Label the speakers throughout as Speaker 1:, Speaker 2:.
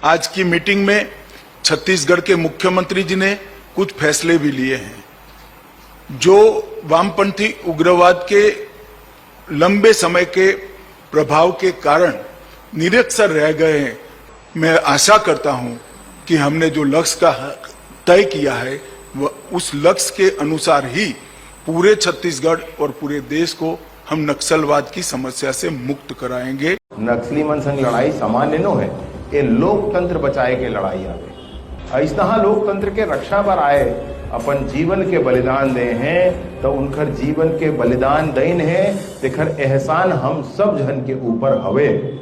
Speaker 1: आज की मीटिंग में छत्तीसगढ़ के मुख्यमंत्री जी ने कुछ फैसले भी लिए हैं जो वामपंथी उग्रवाद के लंबे समय के प्रभाव के कारण निरक्षर रह गए हैं। मैं आशा करता हूं कि हमने जो लक्ष्य का तय किया है वह उस लक्ष्य के अनुसार ही पूरे छत्तीसगढ़ और पूरे देश को हम नक्सलवाद की समस्या से मुक्त कराएंगे।
Speaker 2: नक्सली मन संग लड़ाई सामान्य नो है, ये लोकतंत्र बचाए के लड़ाई आवे। ऐसा लोकतंत्र के रक्षा पर आए अपन जीवन के बलिदान दे हैं तो उनकर जीवन के बलिदान देन है तेखर एहसान हम सब जन के ऊपर हवे।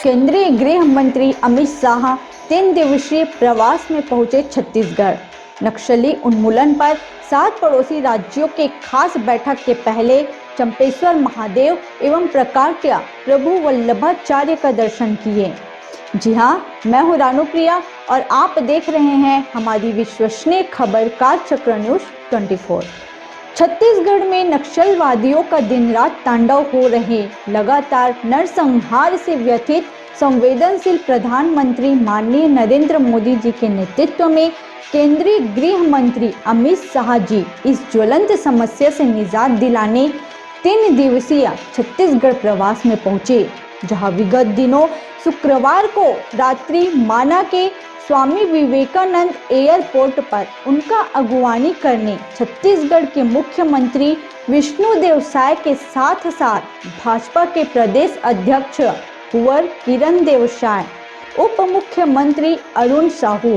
Speaker 3: केंद्रीय गृह मंत्री अमित शाह 3 दिवसीय प्रवास में पहुंचे छत्तीसगढ़। नक्सली उन्मूलन पर 7 पड़ोसी राज्यों के खास बैठक के पहले चंपेश्वर महादेव एवं प्रकाट्य प्रभु वल्लभाचार्य का दर्शन किए। जी हां, मैं हूं रानुप्रिया और आप देख रहे हैं हमारी विश्वसनीय खबर कालचक्र न्यूज 24। छत्तीसगढ़ में नक्सलवादियों का दिन रात तांडव हो रहे लगातार नरसंहार से व्यथित संवेदनशील प्रधानमंत्री माननीय नरेंद्र मोदी जी के नेतृत्व में केंद्रीय गृह मंत्री अमित शाह जी इस ज्वलंत समस्या से निजात दिलाने 3 दिवसीय छत्तीसगढ़ प्रवास में पहुंचे, जहां विगत दिनों शुक्रवार को रात्रि माना के स्वामी विवेकानंद एयरपोर्ट पर उनका अगुवानी करने छत्तीसगढ़ के मुख्यमंत्री विष्णुदेव साय के साथ साथ भाजपा के प्रदेश अध्यक्ष कुंवर किरण देव साय, उप मुख्यमंत्री अरुण साहू,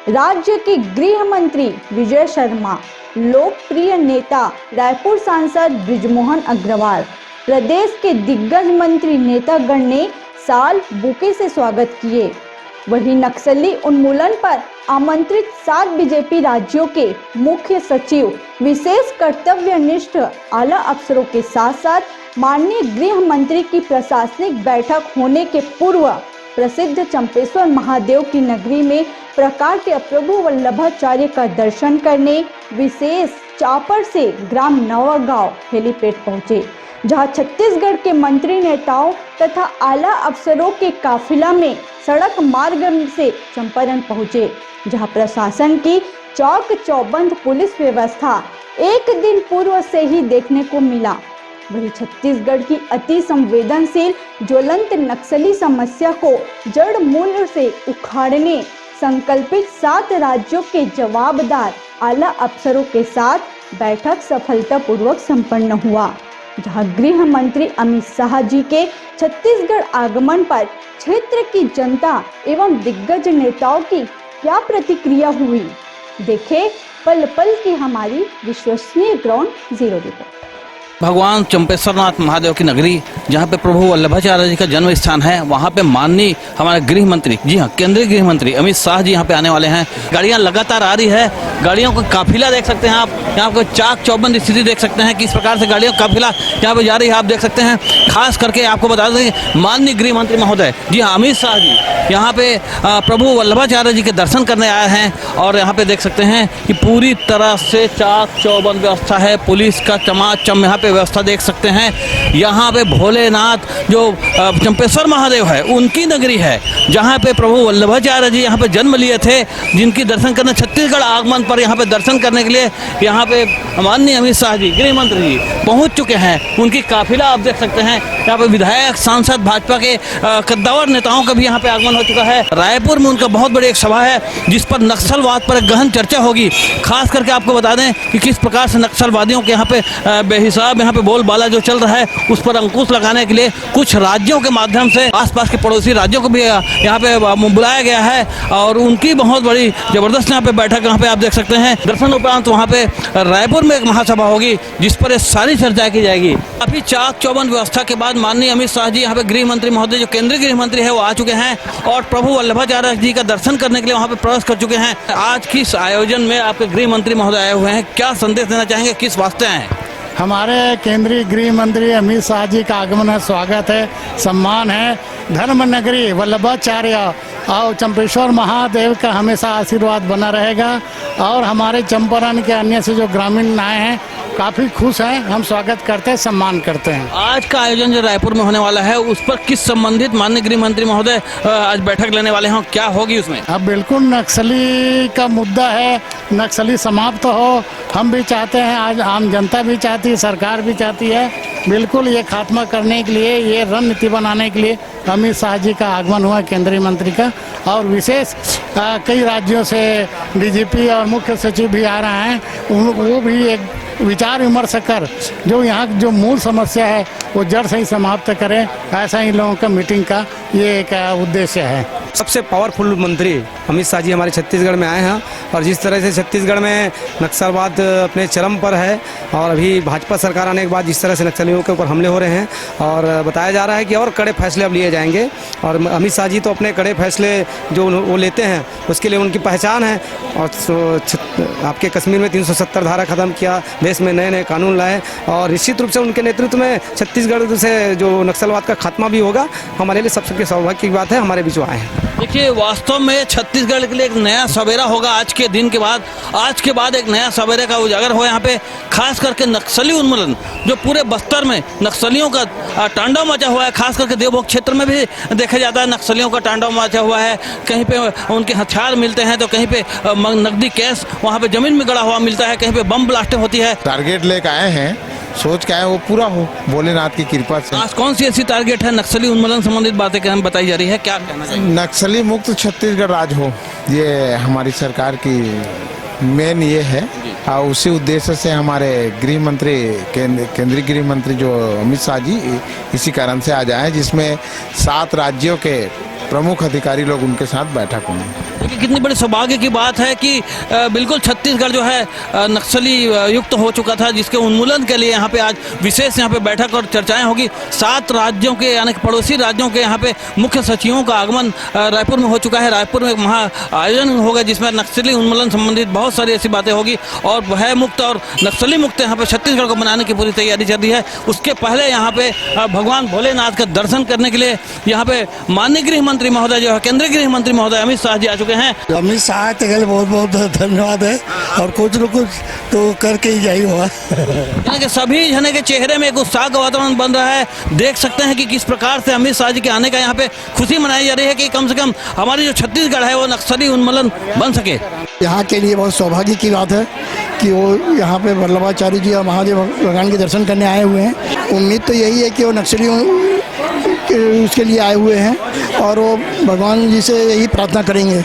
Speaker 3: राज्य के गृह मंत्री विजय शर्मा, लोकप्रिय नेता रायपुर सांसद बृजमोहन अग्रवाल, प्रदेश के दिग्गज मंत्री नेतागण ने साल बुके से स्वागत किए। वहीं नक्सली उन्मूलन पर आमंत्रित 7 बीजेपी राज्यों के मुख्य सचिव, विशेष कर्तव्यनिष्ठ आला अफसरों के साथ साथ माननीय गृह मंत्री की प्रशासनिक बैठक होने के पूर्व प्रसिद्ध चंपेश्वर महादेव की नगरी में प्रकाट्य प्रभु वल्लभाचार्य का दर्शन करने विशेष चापर से ग्राम नवागांव हेलीपैड पहुंचे, जहां छत्तीसगढ़ के मंत्री नेताओं तथा आला अफसरों के काफिला में सड़क मार्ग से चंपारण पहुंचे, जहां प्रशासन की चौक चौबंद पुलिस व्यवस्था एक दिन पूर्व से ही देखने को मिला। वही छत्तीसगढ़ की अति संवेदनशील ज्वलंत नक्सली समस्या को जड़ मूल से उखाड़ने संकल्पित 7 राज्यों के जवाबदार आला अफसरों के साथ बैठक सफलतापूर्वक संपन्न हुआ, जहां गृह मंत्री अमित शाह जी के छत्तीसगढ़ आगमन पर क्षेत्र की जनता एवं दिग्गज नेताओं की क्या प्रतिक्रिया हुई, देखे पल पल की हमारी विश्वसनीय ग्राउंड जीरो रिपोर्ट।
Speaker 4: भगवान चंपेश्वरनाथ महादेव की नगरी, जहाँ पे प्रभु वल्लभाचार्य जी का जन्म स्थान है, वहाँ पे माननीय हमारे गृह मंत्री, जी हाँ केंद्रीय गृह मंत्री अमित शाह जी यहाँ पे आने वाले हैं। गाड़ियाँ लगातार आ रही है, गाड़ियों का काफिला देख सकते हैं आप, यहाँ पे चाक चौबंद स्थिति देख सकते हैं किस प्रकार से गाड़ियों का काफिला यहाँ पे जा रही है, आप देख सकते हैं। खास करके आपको बता दें माननीय गृह मंत्री महोदय, जी हाँ अमित शाह जी यहाँ पे प्रभु वल्लभाचार्य जी के दर्शन करने आए हैं और यहाँ पे देख सकते हैं कि पूरी तरह से चाक चौबंद व्यवस्था है, पुलिस का चमाचम यहाँ पे व्यवस्था देख सकते हैं। यहाँ पे भोलेनाथ जो चंपेश्वर महादेव है उनकी नगरी है, जहाँ पे प्रभु वल्लभाचार्य जी यहाँ पे जन्म लिए थे, जिनकी दर्शन करने छत्तीसगढ़ आगमन पर यहाँ पे दर्शन करने के लिए यहाँ पे माननीय अमित शाह जी गृह मंत्री जी पहुँच चुके हैं। उनकी काफिला आप देख सकते हैं, यहाँ पे विधायक सांसद भाजपा के कद्दावर नेताओं का भी यहाँ पे आगमन हो चुका है। रायपुर में उनका बहुत बड़ी एक सभा है जिस पर नक्सलवाद पर एक गहन चर्चा होगी। खास करके आपको बता दें कि किस प्रकार से नक्सलवादियों के यहाँ पे बेहिसाब यहाँ पे बोलबाला जो चल रहा है उस पर अंकुश लगाने के लिए कुछ राज्यों के माध्यम से आसपास के पड़ोसी राज्यों को भी यहाँ पे बुलाया गया है और उनकी बहुत बड़ी जबरदस्त यहाँ पे बैठक यहाँ पे आप देख सकते हैं। दर्शन उपरांत वहाँ पे रायपुर में एक महासभा होगी जिस पर सारी चर्चा की जाएगी। अभी चाक चौबंद व्यवस्था के बाद माननीय अमित शाह जी यहाँ पे गृह मंत्री महोदय जो केंद्रीय गृह मंत्री है वो आ चुके हैं और प्रभु वल्लभाचार्य जी का दर्शन करने के लिए वहाँ पे प्रवेश कर चुके हैं। आज की इस आयोजन में आपके गृह मंत्री महोदय आए हुए हैं, क्या संदेश देना चाहेंगे, किस वास्ते आए हैं?
Speaker 5: हमारे केंद्रीय गृह मंत्री अमित शाह जी का आगमन है, स्वागत है, सम्मान है। धर्म नगरी वल्लभाचार्य और चंपेश्वर महादेव का हमेशा आशीर्वाद बना रहेगा और हमारे चंपारण के अन्य से जो ग्रामीण आए हैं काफ़ी खुश हैं, हम स्वागत करते हैं, सम्मान करते हैं।
Speaker 4: आज का आयोजन जो रायपुर में होने वाला है उस पर किस संबंधित माननीय गृह मंत्री महोदय आज बैठक लेने वाले हैं, क्या होगी उसमें?
Speaker 5: अब बिल्कुल नक्सली का मुद्दा है, नक्सली समाप्त हो, हम भी चाहते हैं, आज आम जनता भी चाहती है, सरकार भी चाहती है। बिल्कुल ये खात्मा करने के लिए, ये रणनीति बनाने के लिए अमित शाह जी का आगमन हुआ केंद्रीय मंत्री का और विशेष कई राज्यों से डीजीपी और मुख्य सचिव भी आ रहे हैं, वो भी एक विचार विमर्श कर जो यहाँ जो मूल समस्या है वो जड़ से ही समाप्त करें, ऐसा ही लोगों का मीटिंग का ये एक उद्देश्य है।
Speaker 6: सबसे पावरफुल मंत्री अमित शाह जी हमारे छत्तीसगढ़ में आए हैं और जिस तरह से छत्तीसगढ़ में नक्सलवाद अपने चरम पर है और अभी भाजपा सरकार आने के बाद जिस तरह से नक्सलियों के ऊपर हमले हो रहे हैं और बताया जा रहा है कि और कड़े फैसले अब लिए जाएंगे और अमित शाह जी तो अपने कड़े फैसले जो वो लेते हैं उसके लिए उनकी पहचान है। और आपके कश्मीर में 370 धारा खत्म किया, देश में नए नए कानून लाए और निश्चित रूप से उनके नेतृत्व में छत्तीसगढ़ से जो नक्सलवाद का खात्मा भी होगा, हमारे लिए सबसे सौभाग्य की बात है, हमारे बीच आए हैं।
Speaker 4: देखिए वास्तव में छत्तीसगढ़ के लिए एक नया सवेरा होगा आज के दिन के बाद, आज के बाद एक नया सवेरे का उजागर हो यहाँ पे, खास करके नक्सली उन्मूलन जो पूरे बस्तर में नक्सलियों का तांडव मचा हुआ है, खास करके देवभोग क्षेत्र में भी देखा जाता है नक्सलियों का तांडव मचा हुआ है। कहीं पे उनके हथियार मिलते हैं तो कहीं पे नकदी कैश वहाँ पे जमीन में गड़ा हुआ मिलता है, कहीं पे बम ब्लास्टिंग होती है।
Speaker 7: टारगेट लेकर आए हैं, सोच के आए वो पूरा हो भोलेनाथ की कृपा से।
Speaker 4: आज कौन सी ऐसी टारगेट है नक्सली उन्मूलन संबंधित बातें हम बताई जा रही है, क्या कहना चाहिए?
Speaker 7: नक्सली मुक्त छत्तीसगढ़ राज हो, ये हमारी सरकार की मेन ये है और उसी उद्देश्य से हमारे गृह मंत्री केंद्रीय गृह मंत्री जो अमित शाह जी इसी कारण से आज आए, जिसमें 7 राज्यों के प्रमुख अधिकारी लोग उनके साथ बैठक हुई।
Speaker 4: देखिए कितनी बड़ी सौभाग्य की बात है कि बिल्कुल छत्तीसगढ़ जो है नक्सली युक्त हो चुका था, जिसके उन्मूलन के लिए यहाँ पे आज विशेष यहाँ पे बैठक और चर्चाएं होगी। 7 राज्यों के यानी पड़ोसी राज्यों के यहाँ पे मुख्य सचिवों का आगमन रायपुर में हो चुका है। रायपुर में एक महा आयोजन होगा जिसमें नक्सली उन्मूलन संबंधित बहुत सारी ऐसी बातें होगी और भय मुक्त और नक्सली मुक्त यहाँ पे छत्तीसगढ़ को बनाने की पूरी तैयारी चल रही है। उसके पहले यहाँ पे भगवान भोलेनाथ का दर्शन करने के लिए यहाँ पे माननीय गृह मंत्री महोदय जो है केंद्रीय गृह मंत्री महोदय अमित शाह जी आ चुके हैं।
Speaker 5: अमित शाह के लिए बहुत बहुत धन्यवाद है और कुछ न कुछ तो करके ही यही हुआ।
Speaker 4: यानी कि सभी जने के चेहरे में एक उत्साह का वातावरण बन रहा है। देख सकते हैं कि किस प्रकार से अमित शाह जी के आने का यहाँ पे खुशी मनाई जा रही है कि कम से कम हमारी जो छत्तीसगढ़ है वो नक्सली उन्मूलन बन सके।
Speaker 5: यहाँ के लिए बहुत सौभाग्य की बात है कि वो यहाँ पे वल्लभाचार्य जी और महादेव भगवान के दर्शन करने आए हुए हैं। उम्मीद तो यही है कि वो नक्सलियों उसके लिए आए हुए हैं और वो भगवान जी से यही प्रार्थना करेंगे।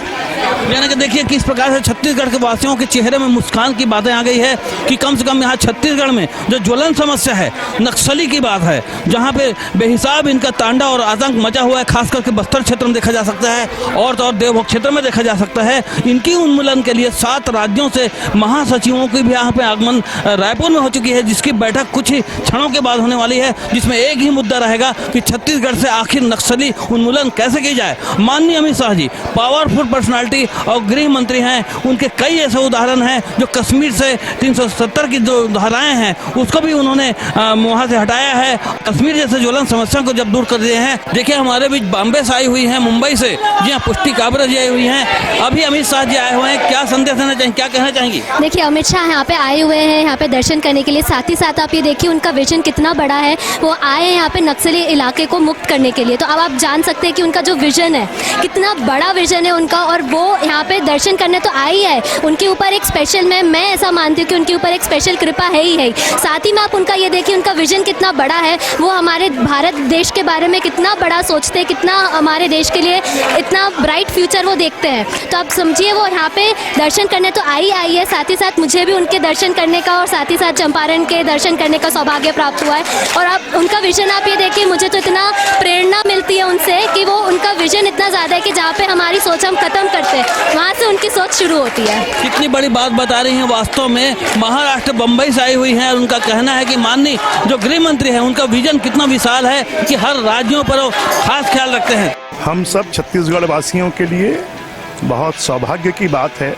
Speaker 4: यानी कि देखिए किस प्रकार से छत्तीसगढ़ के वासियों के चेहरे में मुस्कान की बातें आ गई है कि कम से कम यहाँ छत्तीसगढ़ में जो ज्वलन समस्या है नक्सली की बात है, जहाँ पे बेहिसाब इनका तांडव और आतंक मचा हुआ है, खास करके बस्तर क्षेत्र में देखा जा सकता है और तो और देवभोग क्षेत्र में देखा जा सकता है। इनकी उन्मूलन के लिए 7 राज्यों से महासचिवों की भी यहाँ पे आगमन रायपुर में हो चुकी है, जिसकी बैठक कुछ ही क्षणों के बाद होने वाली है, जिसमें एक ही मुद्दा रहेगा कि छत्तीसगढ़ से आखिर नक्सली उन्मूलन कैसे की जाए। माननीय अमित शाह जी पावरफुल पर्सनालिटी और गृह मंत्री हैं, उनके कई ऐसे उदाहरण हैं जो कश्मीर से 370 की जो धाराएं हैं उसको भी उन्होंने वहां से हटाया है, कश्मीर जैसे ज्वलन समस्या को जब दूर कर दिए हैं। देखिए हमारे बीच बॉम्बे से आई हुई हैं, मुंबई से जी हाँ पुष्टि काबरा जी आई हुई हैं, अभी अमित शाह जी आए हुए हैं, क्या संदेश देना चाहेंगे, क्या कहना चाहेंगी?
Speaker 8: देखिए अमित शाह यहाँ पे आए हुए हैं यहाँ पे दर्शन करने के लिए, साथ ही साथ आप ये देखिए उनका विजन कितना बड़ा है। वो आए हैं यहाँ पे नक्सली इलाके को मुक्त करने के लिए, तो अब आप जान सकते हैं कि उनका जो विजन है कितना बड़ा विजन है उनका, और वो यहाँ पे दर्शन करने तो आई है। उनके ऊपर एक स्पेशल मैं ऐसा मानती हूँ कि उनके ऊपर एक स्पेशल कृपा है ही है। साथ ही में आप उनका ये देखिए उनका विजन कितना बड़ा है, वो हमारे भारत देश के बारे में कितना बड़ा सोचते हैं, कितना हमारे देश के लिए इतना ब्राइट फ्यूचर वो देखते हैं। तो आप समझिए वो यहाँ पे दर्शन करने तो आई है, साथ ही साथ मुझे भी उनके दर्शन करने का और साथ ही साथ चंपारण के दर्शन करने का सौभाग्य प्राप्त हुआ है। और आप उनका विजन आप ये देखिए, मुझे तो इतना प्रेरणा मिलती है उनसे कि वो उनका विजन इतना ज़्यादा है कि जहाँ पे हमारी सोच हम खत्म करते हैं वहाँ से उनकी सोच शुरू होती है। होती है।
Speaker 4: कितनी बड़ी बात बता रही हैं। वास्तव में महाराष्ट्र बम्बई से आई हुई हैं और उनका कहना है कि माननीय जो गृह मंत्री हैं उनका विजन कितना विशाल है कि हर राज्यों पर वो खास ख्याल रखते हैं।
Speaker 9: हम सब छत्तीसगढ़ वासियों के लिए बहुत सौभाग्य की बात है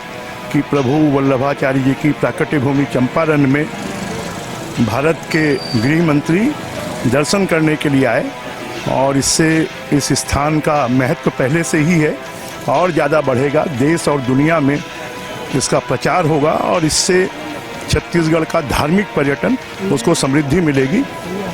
Speaker 9: कि प्रभु वल्लभाचार्य जी की प्राकट्य भूमि चंपारण में भारत के गृह मंत्री दर्शन करने के लिए आए और इससे इस स्थान का महत्व पहले से ही है और ज़्यादा बढ़ेगा। देश और दुनिया में इसका प्रचार होगा और इससे छत्तीसगढ़ का धार्मिक पर्यटन उसको समृद्धि मिलेगी।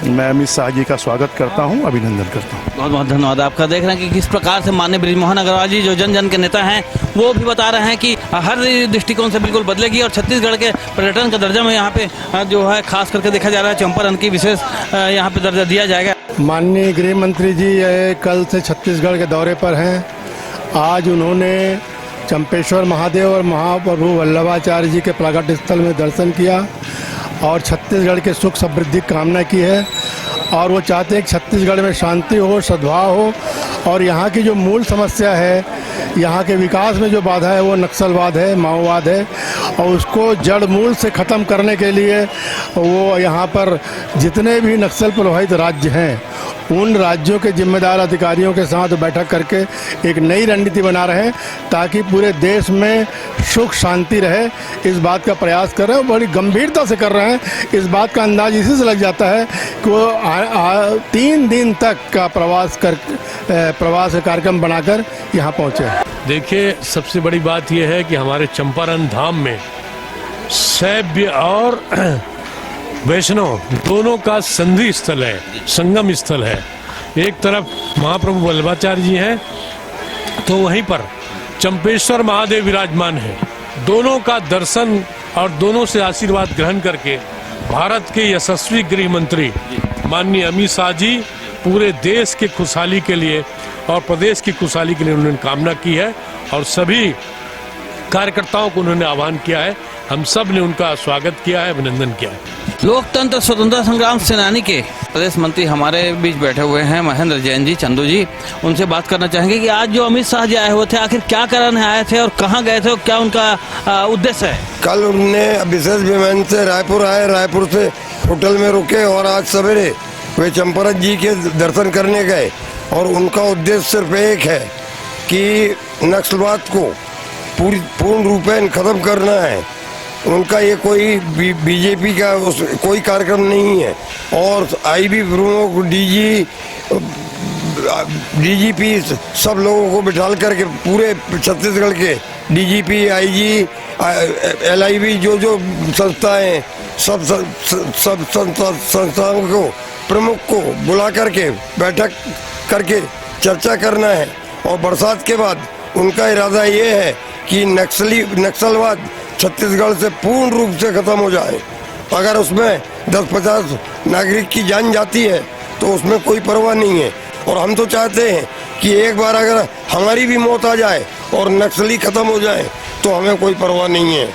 Speaker 9: मैं अमित शाह जी का स्वागत करता हूं, अभिनंदन करता हूं।
Speaker 4: बहुत बहुत धन्यवाद आपका। देख रहे हैं कि किस प्रकार से माननीय बृजमोहन अग्रवाल जी जो जन जन के नेता हैं वो भी बता रहे हैं कि हर दृष्टिकोण से बिल्कुल बदलेगी और छत्तीसगढ़ के पर्यटन का दर्जा में यहाँ पे जो है खास करके देखा जा रहा है चंपारण की विशेष यहाँ पे दर्जा दिया जाएगा।
Speaker 5: माननीय गृह मंत्री जी कल से छत्तीसगढ़ के दौरे पर हैं। आज उन्होंने चंपेश्वर महादेव और महाप्रभु वल्लभाचार्य जी के प्रकट स्थल में दर्शन किया और छत्तीसगढ़ के सुख समृद्धि की कामना की है और वो चाहते हैं कि छत्तीसगढ़ में शांति हो, सद्भाव हो और यहाँ की जो मूल समस्या है, यहाँ के विकास में जो बाधा है वो नक्सलवाद है, माओवाद है और उसको जड़ मूल से ख़त्म करने के लिए वो यहाँ पर जितने भी नक्सल प्रभावित राज्य हैं उन राज्यों के जिम्मेदार अधिकारियों के साथ बैठक करके एक नई रणनीति बना रहे हैं ताकि पूरे देश में सुख शांति रहे। इस बात का प्रयास कर रहे हैं, बड़ी गंभीरता से कर रहे हैं। इस बात का अंदाज इसी से लग जाता है कि वो 3 दिन तक का प्रवास का कार्यक्रम बनाकर यहाँ पहुँचे।
Speaker 10: देखिए, सबसे बड़ी बात यह है कि हमारे चंपारण धाम में शैव और वैष्णव दोनों का संधि स्थल है, संगम स्थल है। एक तरफ महाप्रभु वल्लभाचार्य जी हैं तो वहीं पर चंपेश्वर महादेव विराजमान है। दोनों का दर्शन और दोनों से आशीर्वाद ग्रहण करके भारत के यशस्वी गृह मंत्री माननीय अमित शाह जी पूरे देश के खुशहाली के लिए और प्रदेश की खुशहाली के लिए उन्होंने कामना की है और सभी कार्यकर्ताओं को उन्होंने आह्वान किया है। हम सब ने उनका स्वागत किया है, अभिनंदन किया है।
Speaker 4: लोकतंत्र स्वतंत्रता संग्राम सेनानी के प्रदेश मंत्री हमारे बीच बैठे हुए हैं महेंद्र जैन जी, चंदू जी। उनसे बात करना चाहेंगे कि आज जो अमित शाह जी आए हुए थे आखिर क्या कारण आए थे और कहाँ गए थे और क्या उनका उद्देश्य है?
Speaker 11: कल उन्होंने विशेष विमान से रायपुर आए, रायपुर से होटल में रुके और आज सवेरे वे चंपारण जी के दर्शन करने गए और उनका उद्देश्य सिर्फ एक है कि नक्सलवाद को पूर्ण रूपेण खत्म करना है। उनका ये कोई बीजेपी का कोई कार्यक्रम नहीं है और आईबी प्रमुख डीजीपी सब लोगों को बिठाल करके पूरे छत्तीसगढ़ के डीजीपी, आईजी, एलआईबी जो संस्थाएं सब संस्थाओं को प्रमुख को बुला करके बैठक करके चर्चा करना है और बरसात के बाद उनका इरादा ये है कि नक्सलवाद छत्तीसगढ़ से पूर्ण रूप से खत्म हो जाए। अगर उसमें 10-50 नागरिक की जान जाती है तो उसमें कोई परवाह नहीं है और हम तो चाहते हैं कि एक बार अगर हमारी भी मौत आ जाए और नक्सली खत्म हो जाए तो हमें कोई परवाह नहीं है।